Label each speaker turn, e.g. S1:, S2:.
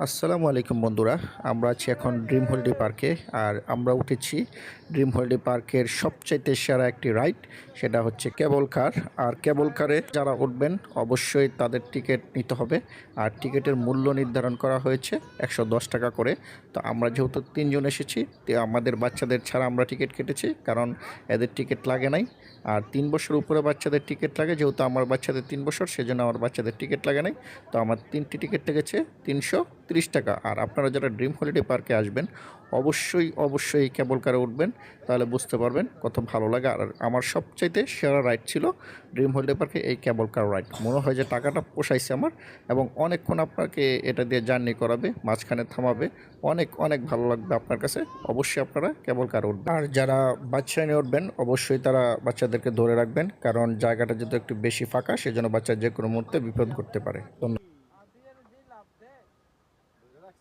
S1: আসসালামু আলাইকুম বন্ধুরা। আমরা আছি এখন ড্রিম হলিডে পার্কে। আর আমরা উঠেছি ড্রিম হলিডে পার্কের সবচাইতে সেরা একটি রাইড, সেটা হচ্ছে কেবল কার। আর কেবল কারে যারা উঠবেন অবশ্যই তাদের টিকিট নিতে হবে। আর টিকিটের মূল্য নির্ধারণ করা হয়েছে 110 টাকা করে। তো আমরা যেহেতু তিনজন এসেছি, তো আমাদের বাচ্চাদের ছাড়া আমরা টিকিট কেটেছি, কারণ এদের টিকিট লাগে নাই। আর 3 বছর উপরে বাচ্চাদের টিকিট লাগে, যেহেতু আমার বাচ্চাদের 3 বছর, সেজন্য আমার বাচ্চাদের টিকিট লাগে নাই। তো আমার তিনটি টিকিট লেগেছে 330 টাকা। আর আপনারা যারা ড্রিম হলিডে পার্কে আসবেন অবশ্যই এই কেবল কারে উঠবেন, তাহলে বুঝতে পারবেন কত ভালো লাগে। আর আমার সবচাইতে সেরা রাইড ছিল ড্রিম হলিডে পার্কে এই কেবল কার রাইড। মনে হয় যে টাকাটা পোষাইছে আমার, এবং অনেকক্ষণ আপনাকে এটা দিয়ে জার্নি করাবে, মাঝখানে থামাবে, অনেক অনেক ভালো লাগবে আপনার কাছে। অবশ্যই আপনারা কেবল কার উঠবেন। আর যারা বাচ্চা নিয়ে উঠবেন অবশ্যই তারা বাচ্চাদেরকে ধরে রাখবেন, কারণ জায়গাটা যেহেতু একটু বেশি ফাঁকা, সেজন্য বাচ্চা যে কোনো মুহূর্তে বিপদ করতে পারে। ধন্যবাদ।